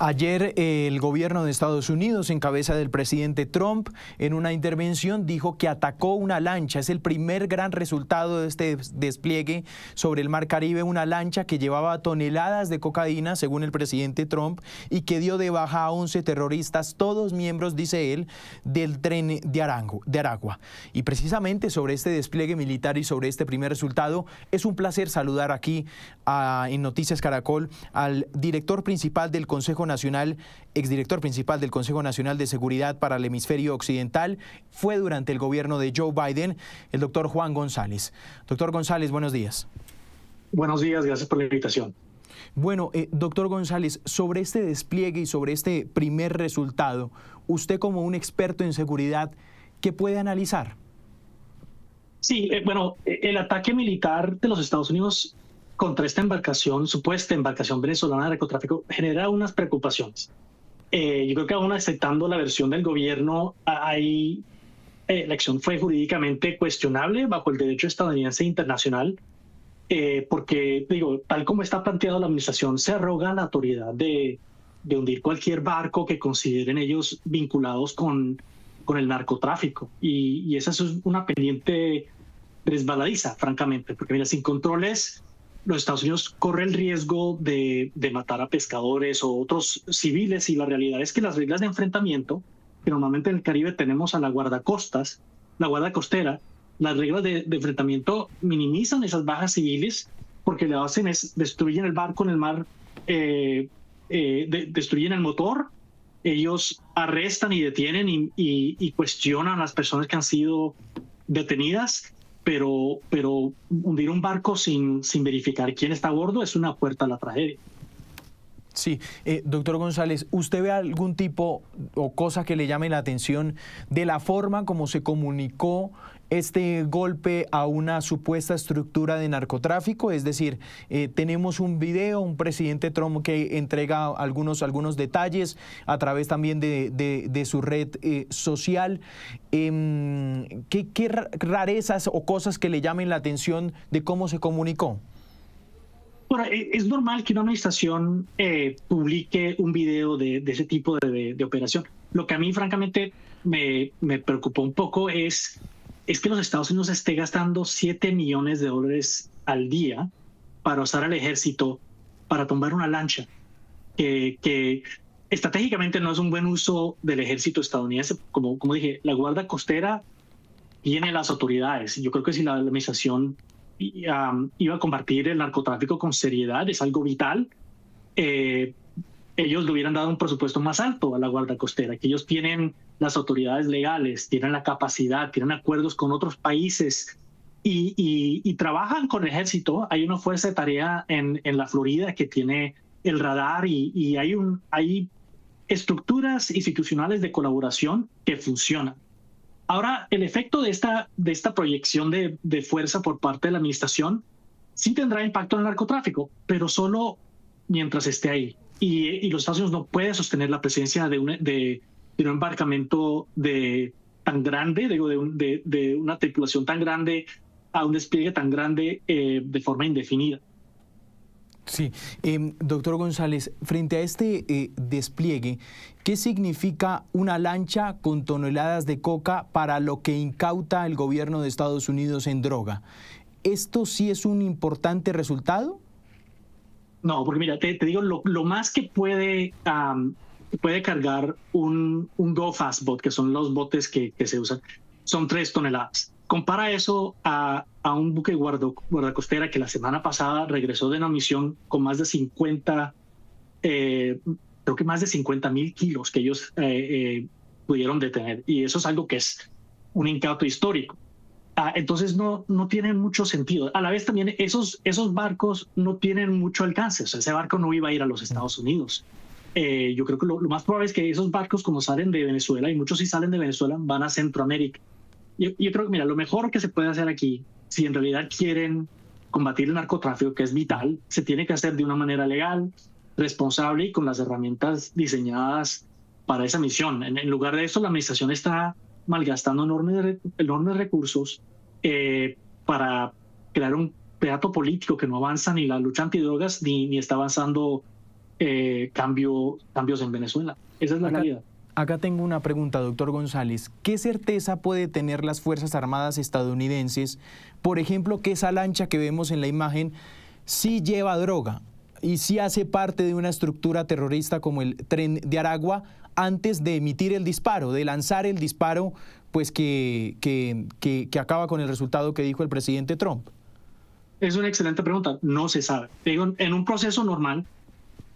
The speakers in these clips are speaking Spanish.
Ayer el gobierno de Estados Unidos, en cabeza del presidente Trump, en una intervención dijo que atacó una lancha. Es el primer gran resultado de este despliegue sobre el Mar Caribe, una lancha que llevaba toneladas de cocaína, según el presidente Trump, y que dio de baja a 11 terroristas, todos miembros, dice él, del tren de Aragua. Y precisamente sobre este despliegue militar y sobre este primer resultado, es un placer saludar aquí en Noticias Caracol al director principal del Consejo Nacional, exdirector principal del Consejo Nacional de Seguridad para el Hemisferio Occidental, fue durante el gobierno de Joe Biden, el doctor Juan González. Doctor González, buenos días. Buenos días, gracias por la invitación. Bueno, doctor González, sobre este despliegue y sobre este primer resultado, usted como un experto en seguridad, ¿qué puede analizar? Sí, el ataque militar de los Estados Unidos contra esta embarcación, supuesta embarcación venezolana de narcotráfico, genera unas preocupaciones. Yo creo que aún aceptando la versión del gobierno, la acción fue jurídicamente cuestionable bajo el derecho estadounidense e internacional, porque, tal como está planteado la administración, se arroga la autoridad de hundir cualquier barco que consideren ellos vinculados con el narcotráfico. Y esa es una pendiente resbaladiza, francamente, porque mira, sin controles, los Estados Unidos corre el riesgo de matar a pescadores o otros civiles, y la realidad es que las reglas de enfrentamiento, que normalmente en el Caribe tenemos a la guardacostas, la guardia costera, las reglas de enfrentamiento minimizan esas bajas civiles porque lo hacen es destruyen el barco en el mar, destruyen el motor, ellos arrestan y detienen y cuestionan a las personas que han sido detenidas. Pero hundir un barco sin verificar quién está a bordo es una puerta a la tragedia. Sí, doctor González, ¿usted ve algún tipo o cosa que le llame la atención de la forma como se comunicó este golpe a una supuesta estructura de narcotráfico? Es decir, tenemos un video, un presidente Trump que entrega algunos detalles a través también de su red social. ¿Qué rarezas o cosas que le llamen la atención de cómo se comunicó? Bueno, es normal que una administración publique un video de ese tipo de operación. Lo que a mí, francamente, me preocupó un poco es que los Estados Unidos esté gastando $7 millones al día para usar al ejército para tumbar una lancha, que estratégicamente no es un buen uso del ejército estadounidense. Como dije, la Guardia Costera tiene las autoridades. Yo creo que si la administración iba a combatir el narcotráfico con seriedad, es algo vital, ellos le hubieran dado un presupuesto más alto a la Guardia Costera, que ellos tienen las autoridades legales, tienen la capacidad, tienen acuerdos con otros países y trabajan con el ejército. Hay una fuerza de tarea en la Florida que tiene el radar y hay estructuras institucionales de colaboración que funcionan. Ahora, el efecto de esta proyección de fuerza por parte de la administración sí tendrá impacto en el narcotráfico, pero solo mientras esté ahí. Y los Estados Unidos no pueden sostener la presencia de un embarcamiento tan grande, de una tripulación tan grande, a un despliegue tan grande de forma indefinida. Sí, doctor González, frente a este despliegue, ¿qué significa una lancha con toneladas de coca para lo que incauta el gobierno de Estados Unidos en droga? ¿Esto sí es un importante resultado? No, porque mira, te digo, lo más que puede cargar un Go Fast Boat, que son los botes que se usan, son 3 toneladas. Compara eso a un buque guardacostera que la semana pasada regresó de una misión con más de 50,000 kilos que ellos pudieron detener. Y eso es algo que es un incauto histórico. Entonces no tienen mucho sentido. A la vez también esos barcos no tienen mucho alcance. O sea, ese barco no iba a ir a los Estados Unidos. Yo creo que lo más probable es que esos barcos, como salen de Venezuela, y muchos sí salen de Venezuela, van a Centroamérica. Yo creo que, mira, lo mejor que se puede hacer aquí, si en realidad quieren combatir el narcotráfico, que es vital, se tiene que hacer de una manera legal, responsable y con las herramientas diseñadas para esa misión. En lugar de eso, la administración está malgastando enormes recursos para crear un teatro político que no avanza ni la lucha antidrogas ni está avanzando cambios en Venezuela. Esa es la realidad. Acá tengo una pregunta, doctor González. ¿Qué certeza puede tener las Fuerzas Armadas estadounidenses, por ejemplo, que esa lancha que vemos en la imagen sí lleva droga y sí hace parte de una estructura terrorista como el Tren de Aragua, antes de emitir el disparo, de lanzar el disparo, pues que acaba con el resultado que dijo el presidente Trump? Es una excelente pregunta. No se sabe. En un proceso normal,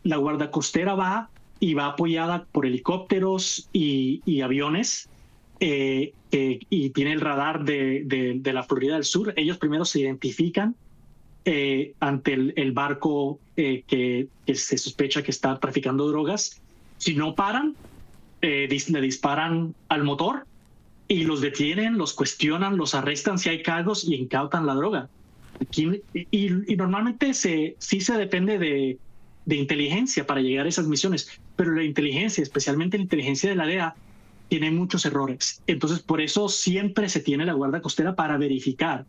la Guardia Costera va y va apoyada por helicópteros y aviones, y tiene el radar de la Florida del Sur. Ellos primero se identifican ante el barco que se sospecha que está traficando drogas. Si no paran, le disparan al motor y los detienen, los cuestionan, los arrestan si hay cargos y incautan la droga. Y normalmente sí se depende de inteligencia para llegar a esas misiones, pero la inteligencia, especialmente la inteligencia de la DEA, tiene muchos errores. Entonces, por eso siempre se tiene la Guardia Costera para verificar.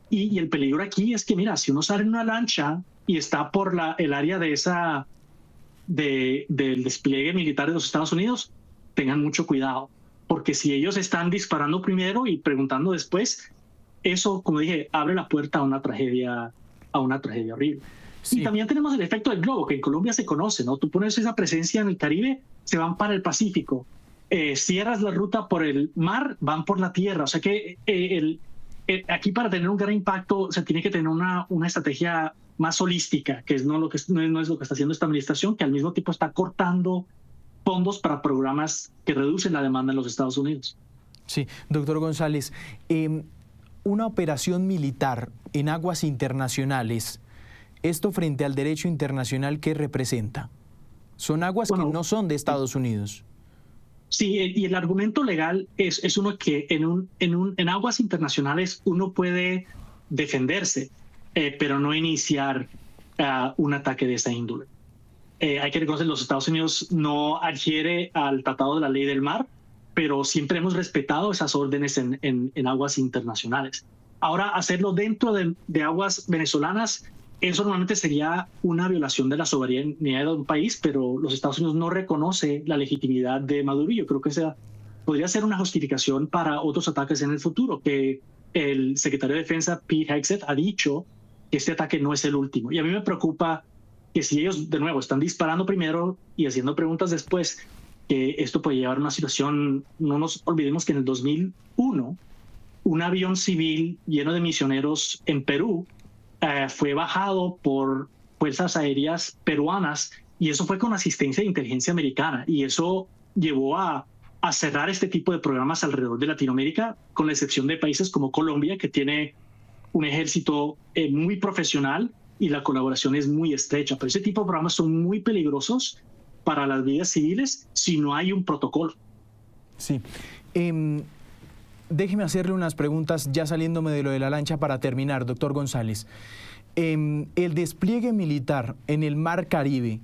Y el peligro aquí es que, mira, si uno sale en una lancha y está por el área del despliegue militar de los Estados Unidos, tengan mucho cuidado, porque si ellos están disparando primero y preguntando después, eso, como dije, abre la puerta a una tragedia horrible. Sí. Y también tenemos el efecto del globo, que en Colombia se conoce, ¿no? Tú pones esa presencia en el Caribe, se van para el Pacífico. Cierras la ruta por el mar, van por la tierra. O sea que aquí, para tener un gran impacto, se tiene que tener una estrategia más holística, que no es lo que está haciendo esta administración, que al mismo tiempo está cortando fondos para programas que reducen la demanda en los Estados Unidos. Sí, doctor González, una operación militar en aguas internacionales, ¿esto frente al derecho internacional qué representa? Son aguas que no son de Estados Unidos. Sí, y el argumento legal es uno que en aguas internacionales uno puede defenderse, pero no iniciar un ataque de esa índole. Hay que reconocer que los Estados Unidos no adhiere al Tratado de la Ley del Mar, pero siempre hemos respetado esas órdenes en aguas internacionales. Ahora, hacerlo dentro de aguas venezolanas, eso normalmente sería una violación de la soberanía de un país, pero los Estados Unidos no reconoce la legitimidad de Maduro, y yo creo que podría ser una justificación para otros ataques en el futuro, que el secretario de Defensa, Pete Hegseth, ha dicho que este ataque no es el último. Y a mí me preocupa que si ellos, de nuevo, están disparando primero y haciendo preguntas después, que esto puede llevar a una situación. No nos olvidemos que en el 2001, un avión civil lleno de misioneros en Perú fue bajado por fuerzas aéreas peruanas, y eso fue con asistencia de inteligencia americana, y eso llevó a cerrar este tipo de programas alrededor de Latinoamérica, con la excepción de países como Colombia, que tiene un ejército muy profesional y la colaboración es muy estrecha. Pero ese tipo de programas son muy peligrosos para las vidas civiles si no hay un protocolo. Sí. Déjeme hacerle unas preguntas ya saliéndome de lo de la lancha para terminar, doctor González. El despliegue militar en el Mar Caribe,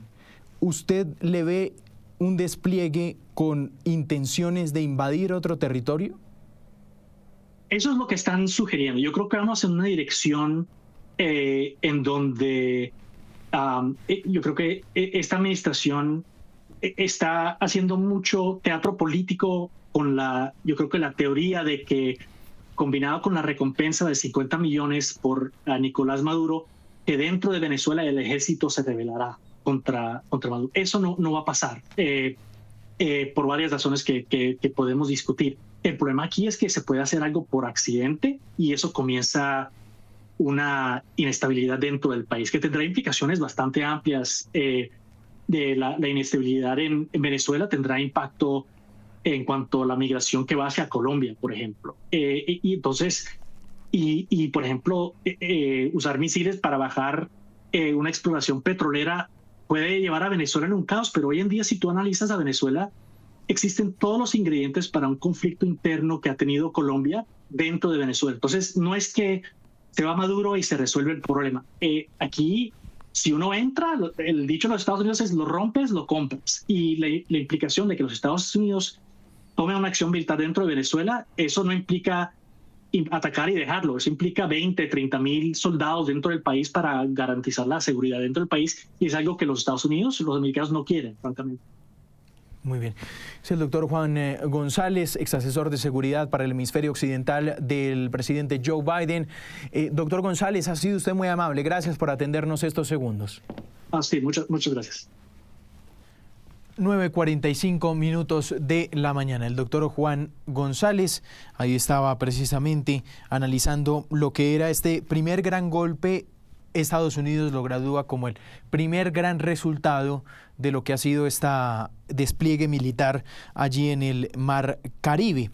¿usted le ve un despliegue con intenciones de invadir otro territorio? Eso es lo que están sugiriendo. Yo creo que vamos en una dirección en donde yo creo que esta administración está haciendo mucho teatro político con yo creo que la teoría de que, combinado con la recompensa de 50 millones por Nicolás Maduro, que dentro de Venezuela el ejército se rebelará contra Maduro. Eso no va a pasar, por varias razones que podemos discutir. El problema aquí es que se puede hacer algo por accidente y eso comienza una inestabilidad dentro del país que tendrá implicaciones bastante amplias. De la inestabilidad en Venezuela tendrá impacto en cuanto a la migración que va hacia Colombia, por ejemplo. Y entonces, por ejemplo, usar misiles para bajar una exploración petrolera puede llevar a Venezuela en un caos, pero hoy en día, si tú analizas a Venezuela, existen todos los ingredientes para un conflicto interno que ha tenido Colombia dentro de Venezuela. Entonces, no es que se va Maduro y se resuelve el problema. Aquí, si uno entra, el dicho de los Estados Unidos es: lo rompes, lo compras. Y la implicación de que los Estados Unidos tomen una acción militar dentro de Venezuela, eso no implica atacar y dejarlo. Eso implica 20, 30.000 soldados dentro del país para garantizar la seguridad dentro del país, y es algo que los Estados Unidos, los americanos no quieren, francamente. Muy bien. Es el doctor Juan González, ex asesor de seguridad para el hemisferio occidental del presidente Joe Biden. Doctor González, ha sido usted muy amable. Gracias por atendernos estos segundos. Sí, muchas gracias. 9:45 de la mañana. El doctor Juan González ahí estaba precisamente analizando lo que era este primer gran golpe. Estados Unidos lo gradúa como el primer gran resultado de lo que ha sido este despliegue militar allí en el Mar Caribe.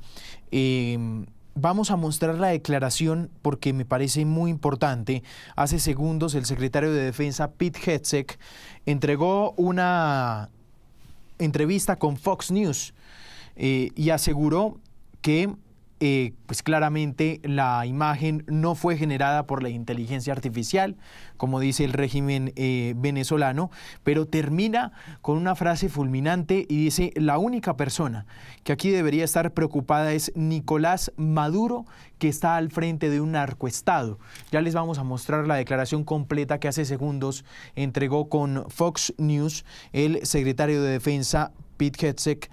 Vamos a mostrar la declaración porque me parece muy importante. Hace segundos el secretario de Defensa, Pete Hegseth, entregó una entrevista con Fox News y aseguró que pues claramente la imagen no fue generada por la inteligencia artificial, como dice el régimen venezolano, pero termina con una frase fulminante y dice: la única persona que aquí debería estar preocupada es Nicolás Maduro, que está al frente de un narcoestado. Ya les vamos a mostrar la declaración completa que hace segundos entregó con Fox News el secretario de Defensa, Pete Hegseth.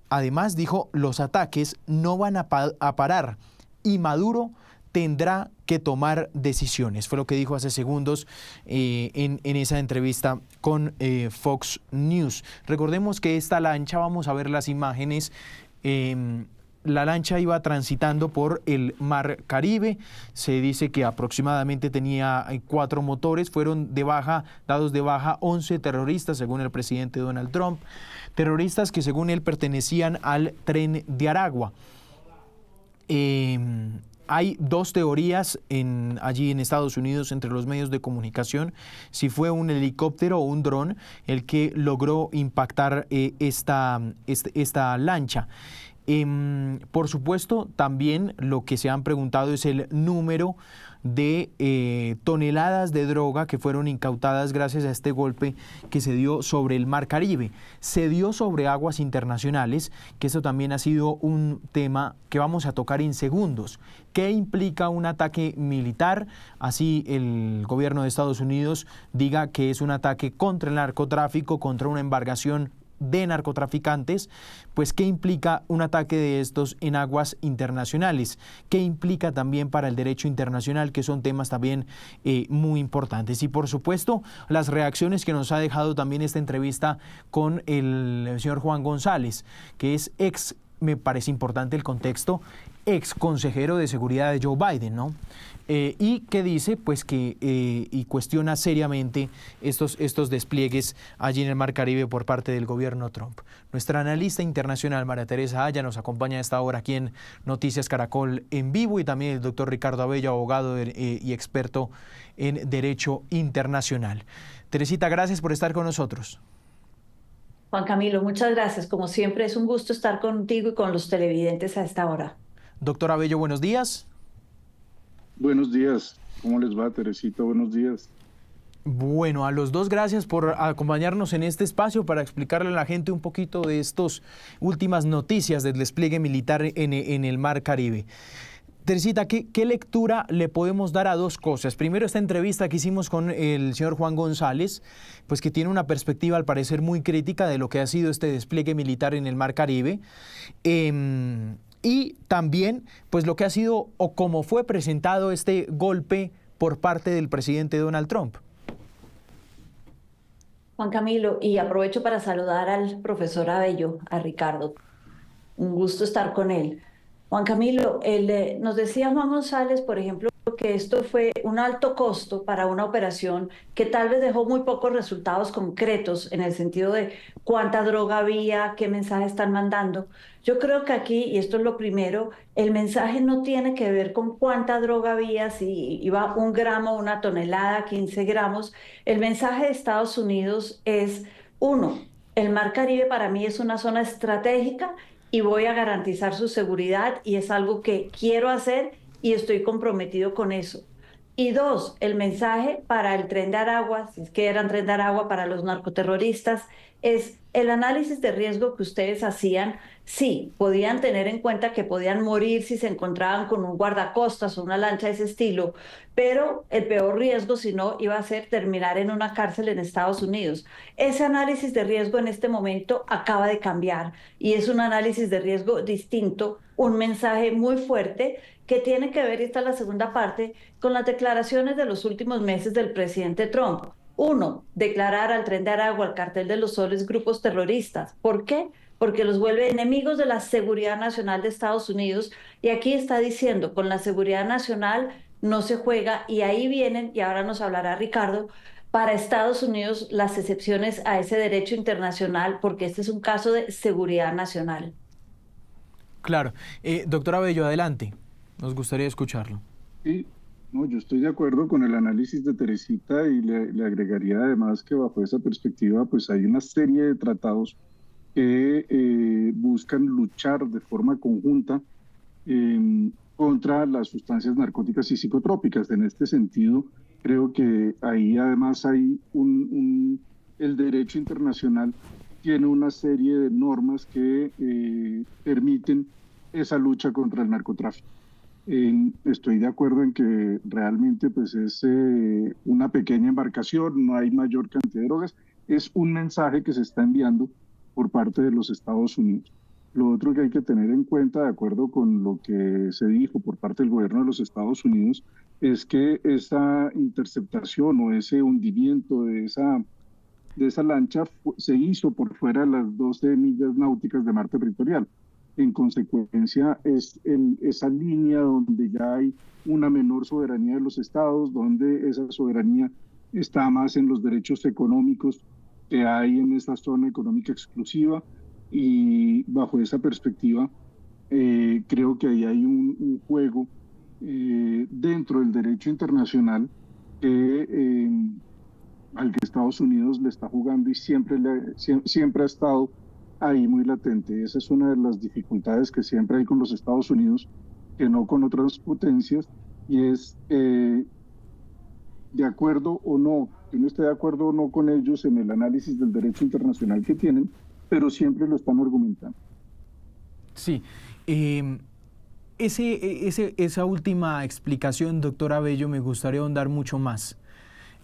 Además dijo: los ataques no van a parar y Maduro tendrá que tomar decisiones. Fue lo que dijo hace segundos en esa entrevista con Fox News. Recordemos que esta lancha, vamos a ver las imágenes, la lancha iba transitando por el Mar Caribe. Se dice que aproximadamente tenía 4 motores. Fueron dados de baja 11 terroristas, según el presidente Donald Trump. Terroristas que, según él, pertenecían al Tren de Aragua. Hay 2 teorías allí en Estados Unidos entre los medios de comunicación: si fue un helicóptero o un dron el que logró impactar esta lancha. Por supuesto, también lo que se han preguntado es el número de toneladas de droga que fueron incautadas gracias a este golpe que se dio sobre el Mar Caribe. Se dio sobre aguas internacionales, que eso también ha sido un tema que vamos a tocar en segundos. ¿Qué implica un ataque militar? Así el gobierno de Estados Unidos diga que es un ataque contra el narcotráfico, contra una embarcación de narcotraficantes. Pues ¿qué implica un ataque de estos en aguas internacionales? ¿Qué implica también para el derecho internacional? Que son temas también muy importantes. Y por supuesto, las reacciones que nos ha dejado también esta entrevista con el señor Juan González, que es me parece importante el contexto, ex consejero de seguridad de Joe Biden, ¿no? Y que dice pues que y cuestiona seriamente estos despliegues allí en el Mar Caribe por parte del gobierno Trump. Nuestra analista internacional María Teresa Aya nos acompaña a esta hora aquí en Noticias Caracol en vivo, y también el doctor Ricardo Abello, abogado y experto en Derecho Internacional. Teresita, gracias por estar con nosotros. Juan Camilo, muchas gracias. Como siempre, es un gusto estar contigo y con los televidentes a esta hora. Doctor Abello, buenos días. Buenos días. ¿Cómo les va, Teresita? Buenos días. Bueno, a los dos gracias por acompañarnos en este espacio para explicarle a la gente un poquito de estas últimas noticias del despliegue militar en el Mar Caribe. Teresita, ¿qué lectura le podemos dar a 2 cosas? Primero, esta entrevista que hicimos con el señor Juan González, pues que tiene una perspectiva al parecer muy crítica de lo que ha sido este despliegue militar en el Mar Caribe. Y también, pues lo que ha sido o cómo fue presentado este golpe por parte del presidente Donald Trump. Juan Camilo, y aprovecho para saludar al profesor Abello, a Ricardo. Un gusto estar con él. Juan Camilo, nos decía Juan González, por ejemplo, que esto fue un alto costo para una operación que tal vez dejó muy pocos resultados concretos en el sentido de cuánta droga había, qué mensaje están mandando. Yo creo que aquí, y esto es lo primero, el mensaje no tiene que ver con cuánta droga había, si iba 1 gramo, 1 tonelada, 15 gramos. El mensaje de Estados Unidos es, 1, el Mar Caribe para mí es una zona estratégica y voy a garantizar su seguridad, y es algo que quiero hacer y estoy comprometido con eso. Y dos, el mensaje para el Tren de Aragua, si es que eran Tren de Aragua para los narcoterroristas, es el análisis de riesgo que ustedes hacían. Sí, podían tener en cuenta que podían morir si se encontraban con un guardacostas o una lancha de ese estilo, pero el peor riesgo, si no, iba a ser terminar en una cárcel en Estados Unidos. Ese análisis de riesgo en este momento acaba de cambiar y es un análisis de riesgo distinto, un mensaje muy fuerte que tiene que ver, y esta es la segunda parte, con las declaraciones de los últimos meses del presidente Trump. Uno, declarar al Tren de Aragua, al Cartel de los Soles, grupos terroristas. ¿Por qué? Porque los vuelve enemigos de la seguridad nacional de Estados Unidos. Y aquí está diciendo, con la seguridad nacional no se juega, y ahí vienen, y ahora nos hablará Ricardo, para Estados Unidos las excepciones a ese derecho internacional, porque este es un caso de seguridad nacional. Claro. Doctora Bello, adelante. Nos gustaría escucharlo. Sí, no, yo estoy de acuerdo con el análisis de Teresita y le agregaría además que bajo esa perspectiva pues hay una serie de tratados que buscan luchar de forma conjunta contra las sustancias narcóticas y psicotrópicas. En este sentido, creo que ahí además hay el derecho internacional tiene una serie de normas que permiten esa lucha contra el narcotráfico. Estoy de acuerdo en que realmente pues es una pequeña embarcación, no hay mayor cantidad de drogas, es un mensaje que se está enviando por parte de los Estados Unidos. Lo otro que hay que tener en cuenta, de acuerdo con lo que se dijo por parte del gobierno de los Estados Unidos, es que esa interceptación o ese hundimiento de esa lancha se hizo por fuera de las 12 millas náuticas de mar territorial. En consecuencia, es esa línea donde ya hay una menor soberanía de los estados, donde esa soberanía está más en los derechos económicos que hay en esa zona económica exclusiva, y bajo esa perspectiva creo que ahí hay un juego dentro del derecho internacional al que Estados Unidos le está jugando y siempre ha estado ahí muy latente. Esa es una de las dificultades que siempre hay con los Estados Unidos, que no con otras potencias, y es de acuerdo o no, que uno esté de acuerdo o no con ellos en el análisis del derecho internacional que tienen, pero siempre lo están argumentando. Sí. Esa última explicación, doctora Bello, me gustaría ahondar mucho más.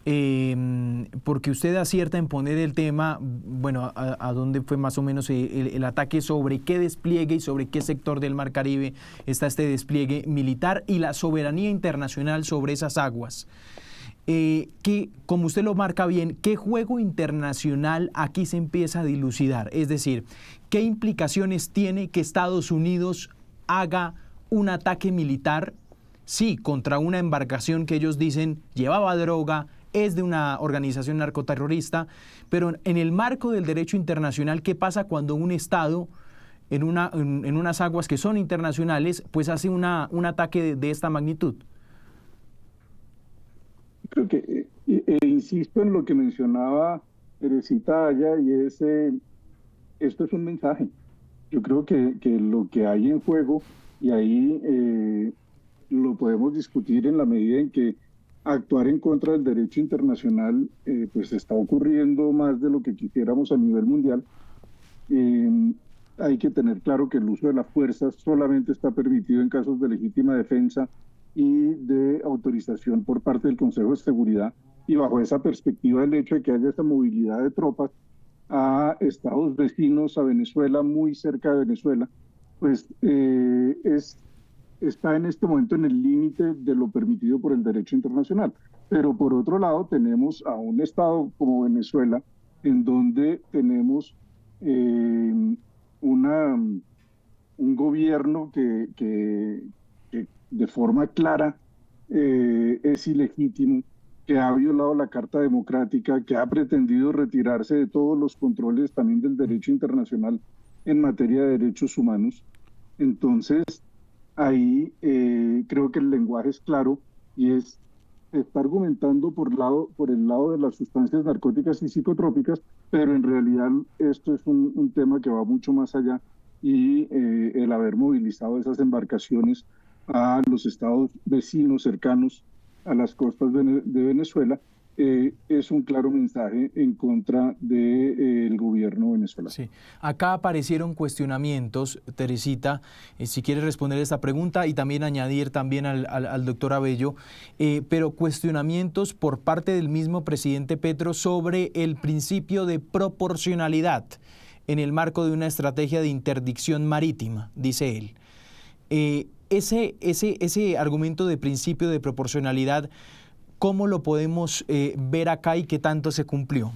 Porque usted acierta en poner el tema, bueno, a dónde fue más o menos el ataque, sobre qué despliegue y sobre qué sector del Mar Caribe está este despliegue militar y la soberanía internacional sobre esas aguas. Que, como usted lo marca bien, ¿qué juego internacional aquí se empieza a dilucidar? Es decir, ¿qué implicaciones tiene que Estados Unidos haga un ataque militar, sí, contra una embarcación que ellos dicen llevaba droga, es de una organización narcoterrorista, pero en el marco del derecho internacional, ¿qué pasa cuando un Estado en unas aguas que son internacionales pues hace un ataque de esta magnitud? Creo que, insisto en lo que mencionaba Teresita allá, y esto es un mensaje. Yo creo que lo que hay en juego, y ahí lo podemos discutir en la medida en que actuar en contra del derecho internacional pues está ocurriendo más de lo que quisiéramos a nivel mundial. Hay que tener claro que el uso de la fuerza solamente está permitido en casos de legítima defensa y de autorización por parte del Consejo de Seguridad, y bajo esa perspectiva el hecho de que haya esta movilidad de tropas a estados vecinos a Venezuela, muy cerca de Venezuela, pues está en este momento en el límite de lo permitido por el derecho internacional. Pero por otro lado tenemos a un estado como Venezuela, en donde tenemos un gobierno que de forma clara es ilegítimo, que ha violado la Carta Democrática, que ha pretendido retirarse de todos los controles también del derecho internacional en materia de derechos humanos. Entonces, ahí creo que el lenguaje es claro, y está argumentando por el lado de las sustancias narcóticas y psicotrópicas, pero en realidad esto es un tema que va mucho más allá, y el haber movilizado esas embarcaciones a los estados vecinos cercanos a las costas de Venezuela, es un claro mensaje en contra del gobierno venezolano. Sí. Acá aparecieron cuestionamientos, Teresita, si quieres responder esta pregunta y también añadir también al doctor Abello, pero cuestionamientos por parte del mismo presidente Petro sobre el principio de proporcionalidad en el marco de una estrategia de interdicción marítima, dice él. Ese argumento de principio de proporcionalidad, ¿cómo lo podemos ver acá y qué tanto se cumplió?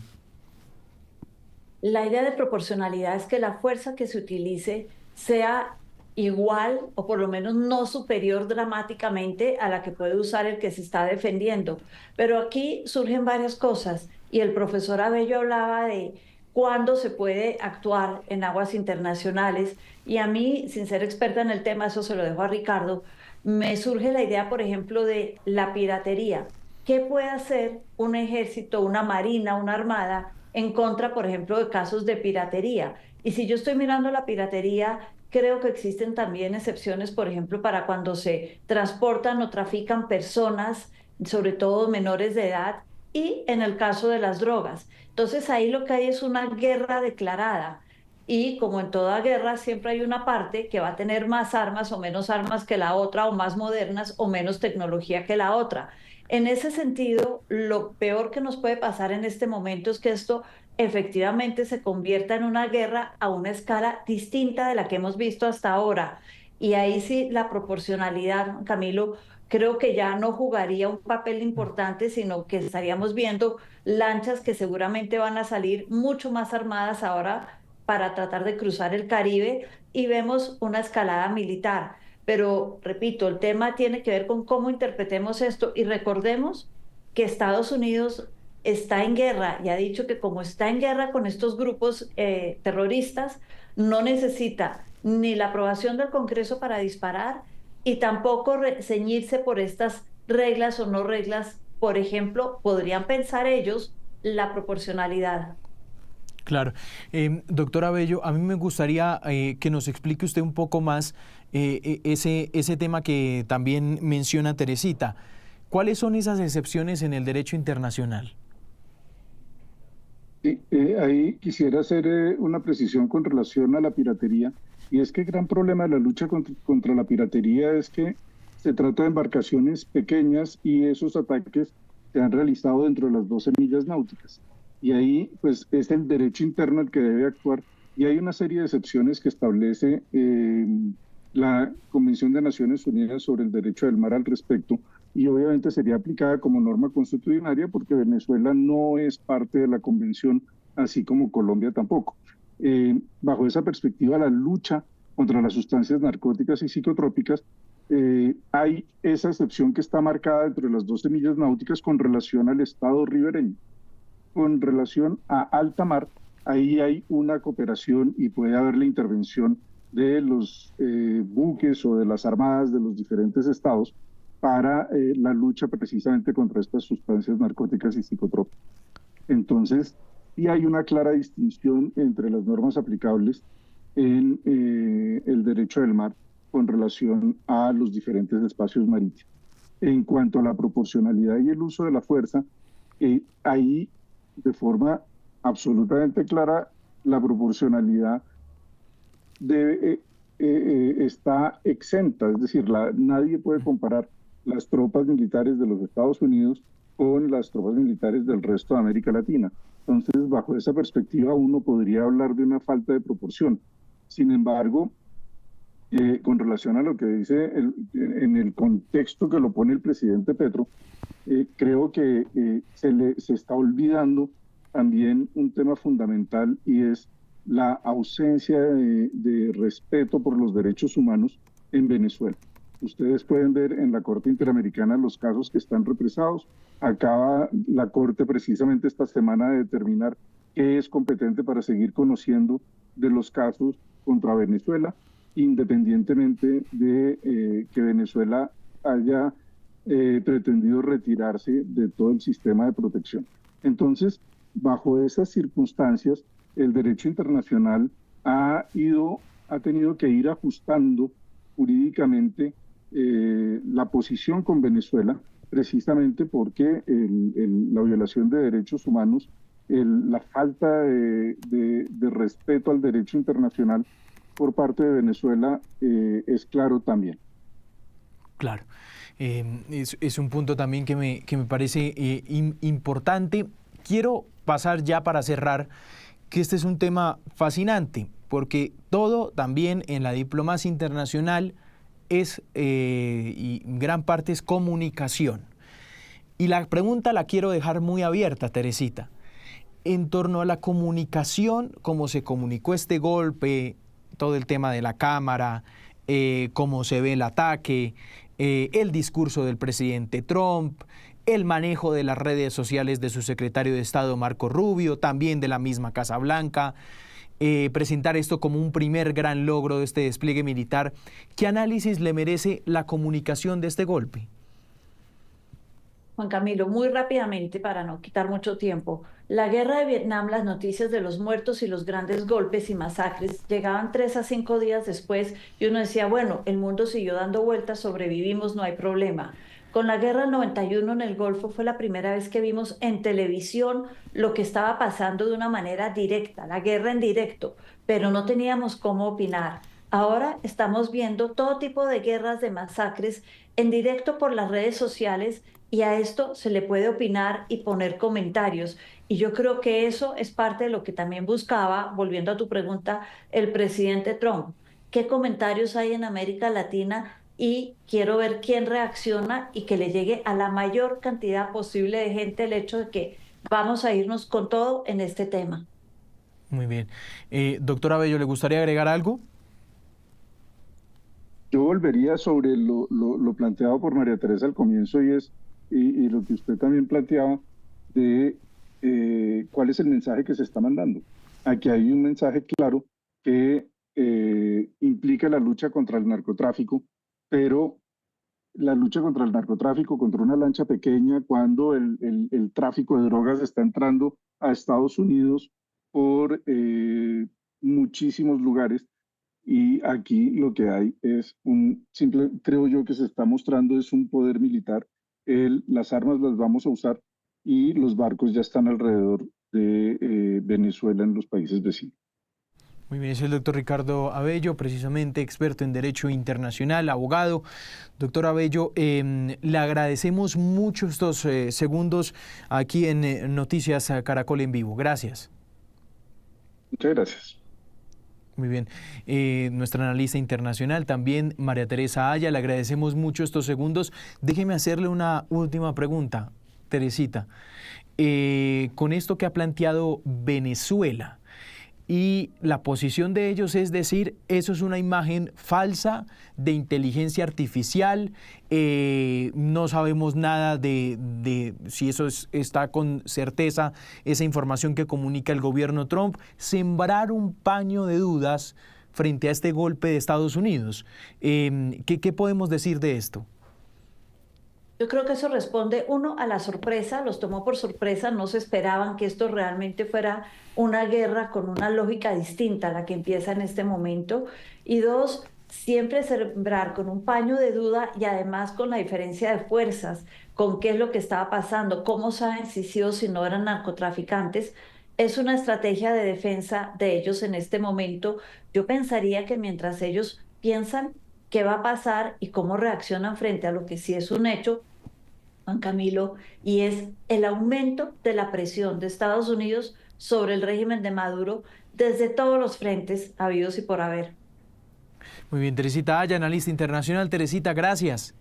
La idea de proporcionalidad es que la fuerza que se utilice sea igual o por lo menos no superior dramáticamente a la que puede usar el que se está defendiendo. Pero aquí surgen varias cosas y el profesor Abello hablaba de cuándo se puede actuar en aguas internacionales y a mí, sin ser experta en el tema, eso se lo dejo a Ricardo, me surge la idea, por ejemplo, de la piratería. ¿Qué puede hacer un ejército, una marina, una armada en contra, por ejemplo, de casos de piratería? Y si yo estoy mirando la piratería, creo que existen también excepciones, por ejemplo, para cuando se transportan o trafican personas, sobre todo menores de edad, y en el caso de las drogas. Entonces ahí lo que hay es una guerra declarada. Y como en toda guerra, siempre hay una parte que va a tener más armas o menos armas que la otra, o más modernas o menos tecnología que la otra. En ese sentido, lo peor que nos puede pasar en este momento es que esto efectivamente se convierta en una guerra a una escala distinta de la que hemos visto hasta ahora. Y ahí sí la proporcionalidad, Camilo, creo que ya no jugaría un papel importante, sino que estaríamos viendo lanchas que seguramente van a salir mucho más armadas ahora para tratar de cruzar el Caribe y vemos una escalada militar. Pero, repito, el tema tiene que ver con cómo interpretemos esto y recordemos que Estados Unidos está en guerra y ha dicho que como está en guerra con estos grupos terroristas, no necesita ni la aprobación del Congreso para disparar y tampoco ceñirse por estas reglas o no reglas. Por ejemplo, podrían pensar ellos la proporcionalidad. Claro. Doctora Abello, a mí me gustaría que nos explique usted un poco más ese tema que también menciona Teresita. ¿Cuáles son esas excepciones en el derecho internacional? Sí, ahí quisiera hacer una precisión con relación a la piratería, y es que el gran problema de la lucha contra la piratería es que se trata de embarcaciones pequeñas y esos ataques se han realizado dentro de las 12 millas náuticas. Y ahí pues es el derecho interno el que debe actuar, y hay una serie de excepciones que establece la Convención de Naciones Unidas sobre el Derecho del Mar al respecto, y obviamente sería aplicada como norma constitucionaria porque Venezuela no es parte de la convención, así como Colombia tampoco. Bajo esa perspectiva, la lucha contra las sustancias narcóticas y psicotrópicas, hay esa excepción que está marcada dentro de las 12 millas náuticas con relación al estado ribereño. Con relación a alta mar, ahí hay una cooperación y puede haber la intervención de los buques o de las armadas de los diferentes estados para la lucha precisamente contra estas sustancias narcóticas y psicotrópicas. Entonces, sí hay una clara distinción entre las normas aplicables en el derecho del mar con relación a los diferentes espacios marítimos. En cuanto a la proporcionalidad y el uso de la fuerza, ahí de forma absolutamente clara la proporcionalidad está exenta, es decir, nadie puede comparar las tropas militares de los Estados Unidos con las tropas militares del resto de América Latina. Entonces, bajo esa perspectiva, uno podría hablar de una falta de proporción. Sin embargo, con relación a lo que dice en el contexto que lo pone el presidente Petro, creo que se está olvidando también un tema fundamental, y es la ausencia de respeto por los derechos humanos en Venezuela. Ustedes pueden ver en la Corte Interamericana los casos que están represados. Acaba la Corte precisamente esta semana de determinar qué es competente para seguir conociendo de los casos contra Venezuela, independientemente de que Venezuela haya pretendido retirarse de todo el sistema de protección. Entonces, bajo esas circunstancias, el derecho internacional ha tenido que ir ajustando jurídicamente la posición con Venezuela precisamente porque la violación de derechos humanos, la falta de respeto al derecho internacional por parte de Venezuela es claro también. Claro. Es un punto también que me parece importante. Quiero pasar ya para cerrar, que este es un tema fascinante, porque todo también en la diplomacia internacional es, y gran parte es comunicación. Y la pregunta la quiero dejar muy abierta, Teresita. En torno a la comunicación, cómo se comunicó este golpe, todo el tema de la Cámara, cómo se ve el ataque, el discurso del presidente Trump, el manejo de las redes sociales de su secretario de Estado Marco Rubio, también de la misma Casa Blanca, presentar esto como un primer gran logro de este despliegue militar. ¿Qué análisis le merece la comunicación de este golpe? Juan Camilo, muy rápidamente para no quitar mucho tiempo. La guerra de Vietnam, las noticias de los muertos y los grandes golpes y masacres llegaban 3 a 5 días después y uno decía, bueno, el mundo siguió dando vueltas, sobrevivimos, no hay problema. Con la guerra del 91 en el Golfo fue la primera vez que vimos en televisión lo que estaba pasando de una manera directa, la guerra en directo, pero no teníamos cómo opinar. Ahora estamos viendo todo tipo de guerras, de masacres en directo por las redes sociales y a esto se le puede opinar y poner comentarios. Y yo creo que eso es parte de lo que también buscaba, volviendo a tu pregunta, el presidente Trump. ¿Qué comentarios hay en América Latina? Y quiero ver quién reacciona y que le llegue a la mayor cantidad posible de gente el hecho de que vamos a irnos con todo en este tema. Muy bien. Doctora Bello, ¿le gustaría agregar algo? Yo volvería sobre lo planteado por María Teresa al comienzo y lo que usted también planteaba de cuál es el mensaje que se está mandando. Aquí hay un mensaje claro que implica la lucha contra el narcotráfico, pero la lucha contra el narcotráfico, contra una lancha pequeña, cuando el tráfico de drogas está entrando a Estados Unidos por muchísimos lugares. Y aquí lo que hay es creo yo que se está mostrando es un poder militar. Las armas las vamos a usar y los barcos ya están alrededor de Venezuela en los países vecinos. Muy bien, es el doctor Ricardo Abello, precisamente experto en Derecho Internacional, abogado. Doctor Abello, le agradecemos mucho estos segundos aquí en Noticias Caracol en Vivo. Gracias. Muchas gracias. Muy bien. Nuestra analista internacional también, María Teresa Aya, le agradecemos mucho estos segundos. Déjeme hacerle una última pregunta, Teresita. Con esto que ha planteado Venezuela y la posición de ellos es decir, eso es una imagen falsa de inteligencia artificial, no sabemos nada de si eso está con certeza, esa información que comunica el gobierno Trump, sembrar un paño de dudas frente a este golpe de Estados Unidos. ¿Qué podemos decir de esto? Yo creo que eso responde, uno, a la sorpresa, los tomó por sorpresa, no se esperaban que esto realmente fuera una guerra con una lógica distinta a la que empieza en este momento. Y dos, siempre sembrar con un paño de duda y además con la diferencia de fuerzas, con qué es lo que estaba pasando, cómo saben si sí o si no eran narcotraficantes. Es una estrategia de defensa de ellos en este momento. Yo pensaría que mientras ellos piensan qué va a pasar y cómo reaccionan frente a lo que sí es un hecho, Juan Camilo, y es el aumento de la presión de Estados Unidos sobre el régimen de Maduro desde todos los frentes habidos y por haber. Muy bien, Teresita Aya, analista internacional. Teresita, gracias.